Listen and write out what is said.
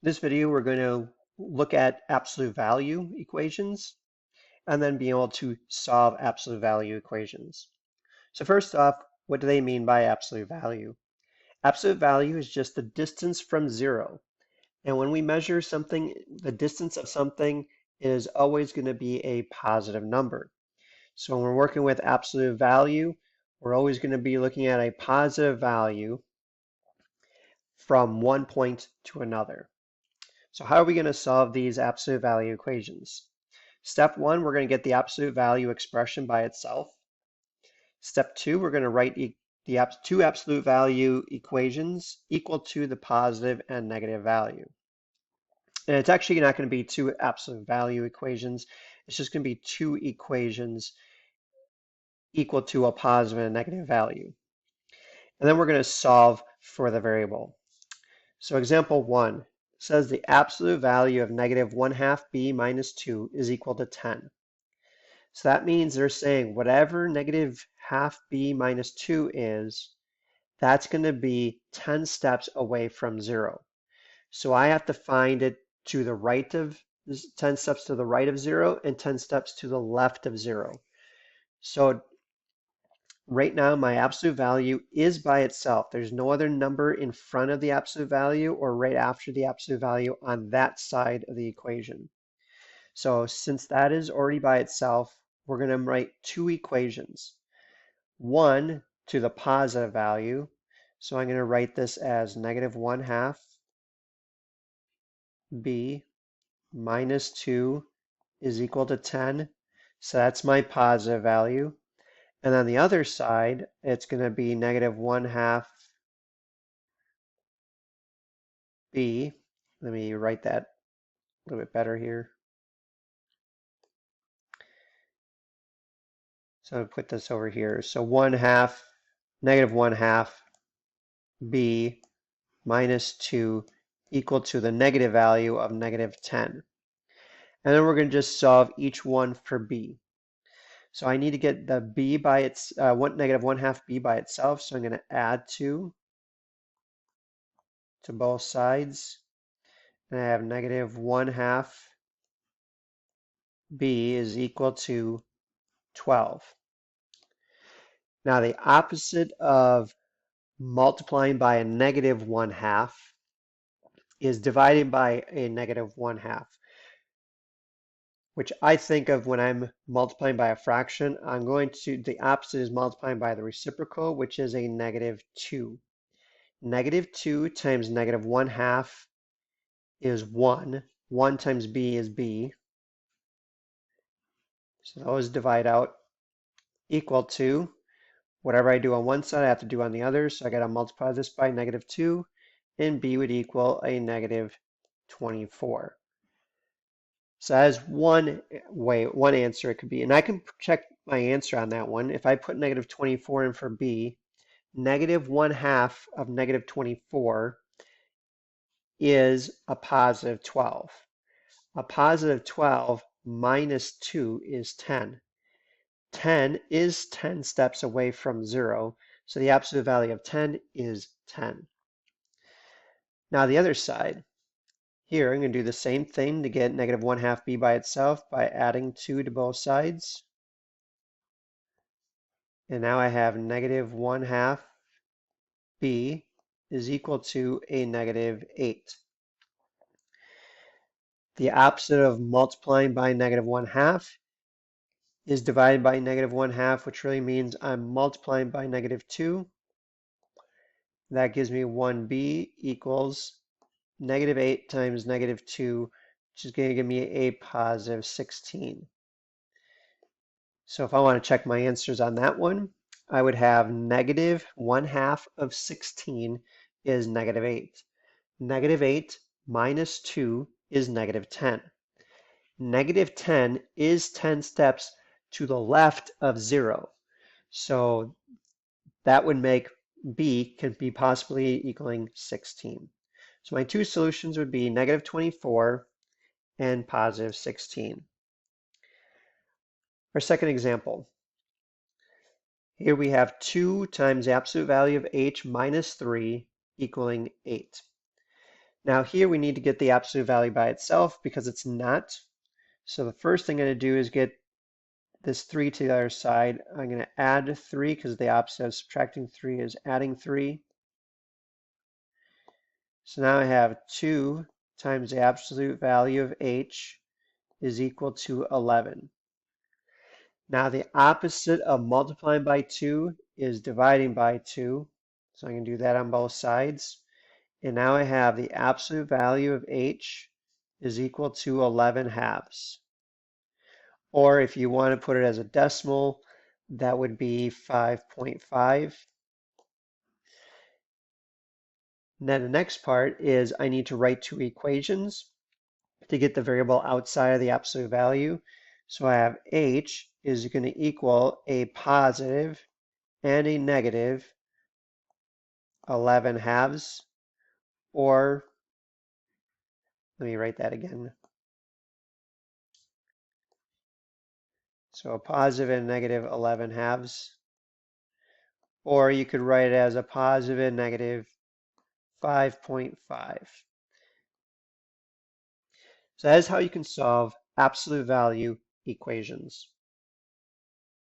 This video, we're going to look at absolute value equations and then be able to solve absolute value equations. So first off, what do they mean by absolute value? Absolute value is just the distance from zero. And when we measure something, the distance of something is always going to be a positive number. So when we're working with absolute value, we're always going to be looking at a positive value from one point to another. So how are we going to solve these absolute value equations? Step one, we're going to get the absolute value expression by itself. Step two, we're going to write the two absolute value equations equal to the positive and negative value. And it's actually not going to be two absolute value equations. It's just going to be two equations equal to a positive and a negative value. And then we're going to solve for the variable. So example one says the absolute value of negative 1/2 b minus 2 is equal to 10. So that means they're saying whatever negative half b minus 2 is, that's going to be 10 steps away from 0. So I have to find it to the right of 10 steps to the right of 0 and 10 steps to the left of 0. So right now, my absolute value is by itself. There's no other number in front of the absolute value or right after the absolute value on that side of the equation. So since that is already by itself, we're going to write two equations. One to the positive value. So I'm going to write this as negative 1/2 b minus 2 is equal to 10. So that's my positive value. And on the other side, it's going to be negative 1/2 b. Let me write that a little bit better here. So I'll put this over here. So 1/2, negative 1/2 b minus 2 equal to the negative value of negative 10. And then we're going to just solve each one for b. So I need to get the b by its negative 1/2 b by itself. So I'm going to add 2 to both sides. And I have negative 1/2 b is equal to 12. Now the opposite of multiplying by a negative 1/2 is dividing by a negative 1/2, which I think of when I'm multiplying by a fraction. The opposite is multiplying by the reciprocal, which is a negative 2. Negative 2 times negative 1/2 is 1. 1 times b is b. So those divide out, equal to whatever I do on one side, I have to do on the other. So I got to multiply this by negative 2, and b would equal a negative 24. So that is one way, one answer it could be. And I can check my answer on that one. If I put negative 24 in for b, negative 1/2 of negative 24 is a positive 12. A positive 12 minus 2 is 10. 10 is 10 steps away from 0, so the absolute value of 10 is 10. Now the other side, here I'm going to do the same thing to get negative 1/2 b by itself by adding 2 to both sides. And now I have negative 1/2 b is equal to a negative 8. The opposite of multiplying by negative 1/2 is divided by negative 1/2, which really means I'm multiplying by negative 2. That gives me 1b equals negative 8 times negative 2, which is going to give me a positive 16. So if I want to check my answers on that one, I would have negative 1/2 of 16 is negative 8. Negative 8 minus 2 is negative 10. Negative 10 is 10 steps to the left of 0. So that would make b can be possibly equaling 16. So my two solutions would be negative 24 and positive 16. Our second example. Here we have 2 times the absolute value of h minus 3 equaling 8. Now here we need to get the absolute value by itself because it's not. So the first thing I'm going to do is get this 3 to the other side. I'm going to add 3 because the opposite of subtracting 3 is adding 3. So now I have 2 times the absolute value of h is equal to 11. Now the opposite of multiplying by 2 is dividing by 2. So I'm going to do that on both sides. And now I have the absolute value of h is equal to 11 halves. Or if you want to put it as a decimal, that would be 5.5. Then the next part is I need to write two equations to get the variable outside of the absolute value. So I have h is going to equal a positive and a negative 11 halves, or let me write that again. So a positive and negative 11 halves, or you could write it as a positive and negative 5.5. So that is how you can solve absolute value equations.